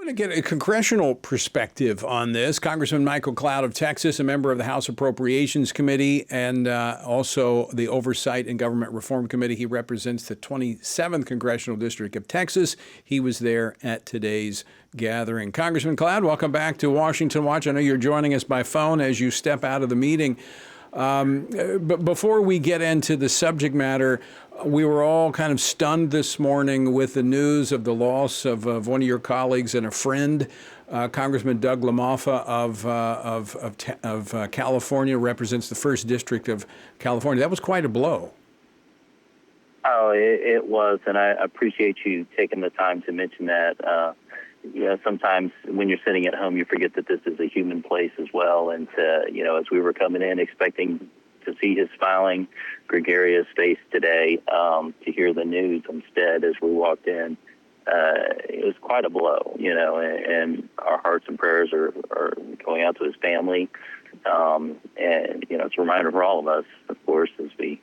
To get a congressional perspective on this, Congressman Michael Cloud of Texas, a member of the House Appropriations Committee and also the Oversight and Government Reform Committee. He represents the 27th Congressional District of Texas. He was there at today's gathering. Congressman Cloud, welcome back to Washington Watch. I know you're joining us by phone as you step out of the meeting. But before we get into the subject matter, we were all kind of stunned this morning with the news of the loss of one of your colleagues and a friend, Congressman Doug LaMalfa of California, represents the 1st District of California. That was quite a blow. Oh, it was, and I appreciate you taking the time to mention that. Sometimes when you're sitting at home, you forget that this is a human place as well. And, as we were coming in expecting to see his smiling, gregarious face today, to hear the news instead as we walked in, it was quite a blow, and our hearts and prayers are going out to his family. It's a reminder for all of us, of course, as we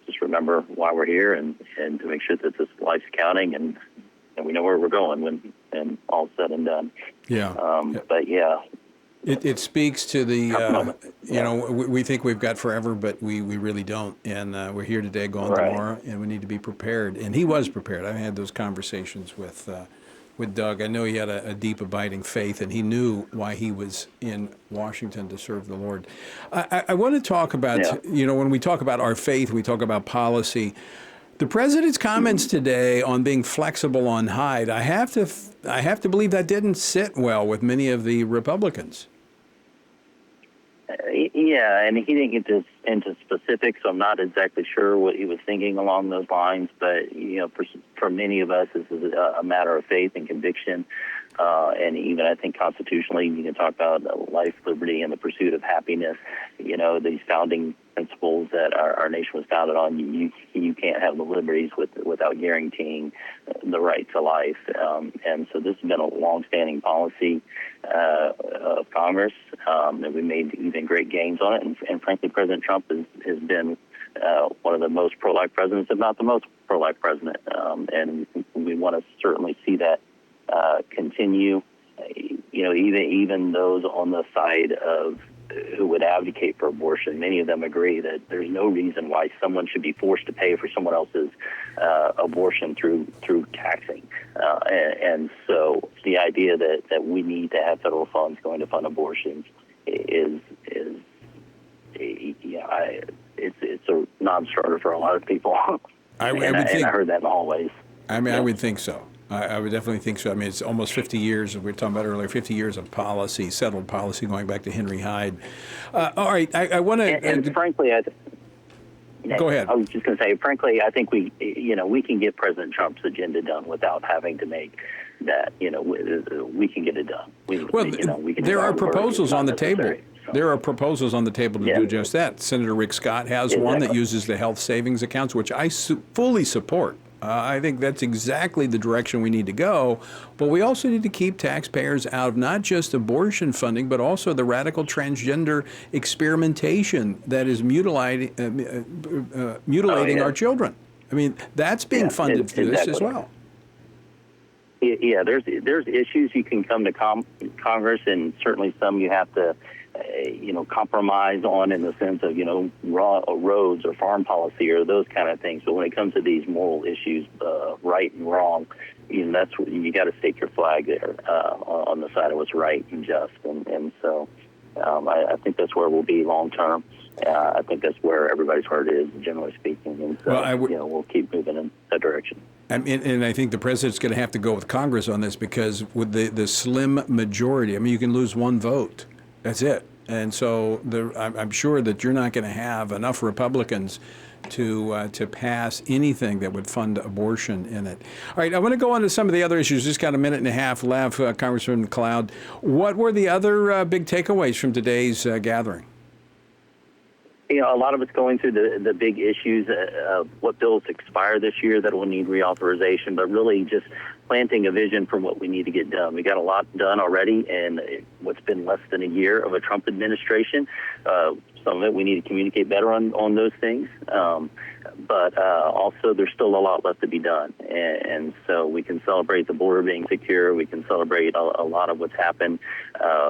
just remember why we're here and to make sure that this life's counting and we know where we're going when all's said and done. Yeah. But yeah. It speaks to the, we think we've got forever, but we really don't. And we're here today, gone tomorrow, and we need to be prepared. And he was prepared. I had those conversations with Doug. I know he had a deep, abiding faith, and he knew why he was in Washington to serve the Lord. I want to talk about, when we talk about our faith, we talk about policy. The president's comments today on being flexible on Hyde, I have to believe that didn't sit well with many of the Republicans. Yeah, and he didn't get into specifics, so I'm not exactly sure what he was thinking along those lines. But, for many of us, this is a matter of faith and conviction. And even, I think, constitutionally, you can talk about life, liberty, and the pursuit of happiness. These founding principles that our nation was founded on. You can't have the liberties without guaranteeing the right to life. And so this has been a longstanding policy of Congress, and we made even great gains on it. And frankly, President Trump has been one of the most pro-life presidents, if not the most pro-life president. And we want to certainly see that continue. Even those on the side of who would advocate for abortion, many of them agree that there's no reason why someone should be forced to pay for someone else's abortion through taxing. And so the idea that we need to have federal funds going to fund abortions is it's a non-starter for a lot of people. I heard that in the hallways. I would think so. I would definitely think so. It's almost 50 years, we were talking about earlier, 50 years of policy, settled policy going back to Henry Hyde. All right, I want to... And frankly, go ahead. I was just going to say, frankly, I think we can get President Trump's agenda done without having to make that, we can get it done. There are proposals on the table. There are proposals on the table to do just that. Senator Rick Scott has one that uses the health savings accounts, which I fully support. I think that's exactly the direction we need to go, but we also need to keep taxpayers out of not just abortion funding, but also the radical transgender experimentation that is mutilating our children. That's being funded through this as well. Yeah, there's issues you can come to Congress, and certainly some you have to compromise on in the sense of, roads or farm policy or those kind of things. But when it comes to these moral issues, right and wrong, that's what you got to stake your flag there on the side of what's right and just. And so I think that's where we'll be long term. I think that's where everybody's heart is, generally speaking. And so, we'll keep moving in that direction. And I think the president's going to have to go with Congress on this because with the slim majority, you can lose one vote. That's it. And so I'm sure that you're not going to have enough Republicans to pass anything that would fund abortion in it. All right, I want to go on to some of the other issues. Just got a minute and a half left, Congressman Cloud. What were the other big takeaways from today's gathering? A lot of it's going through the big issues of what bills expire this year that will need reauthorization, but really just planting a vision for what we need to get done. We got a lot done already in what's been less than a year of a Trump administration. some of it. We need to communicate better on those things. But also, there's still a lot left to be done. And so we can celebrate the border being secure. We can celebrate a lot of what's happened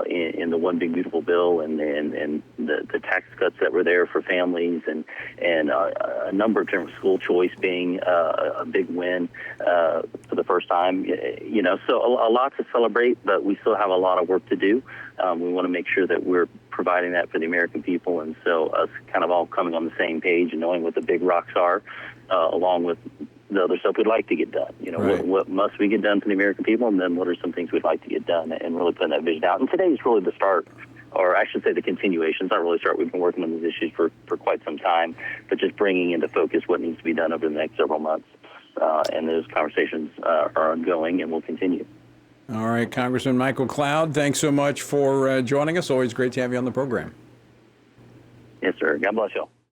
in the One Big Beautiful Bill and the tax cuts that were there for families and a number of different school choice being a big win for the first time. So a lot to celebrate, but we still have a lot of work to do. We want to make sure that we're providing that for the American people, and so us kind of all coming on the same page and knowing what the big rocks are, along with the other stuff we'd like to get done. Right. What must we get done for the American people, and then what are some things we'd like to get done, and really putting that vision out. And today is really the start, or I should say the continuation. It's not really start. We've been working on these issues for quite some time, but just bringing into focus what needs to be done over the next several months. And those conversations are ongoing and will continue. All right, Congressman Michael Cloud, thanks so much for joining us. Always great to have you on the program. Yes, sir. God bless you all.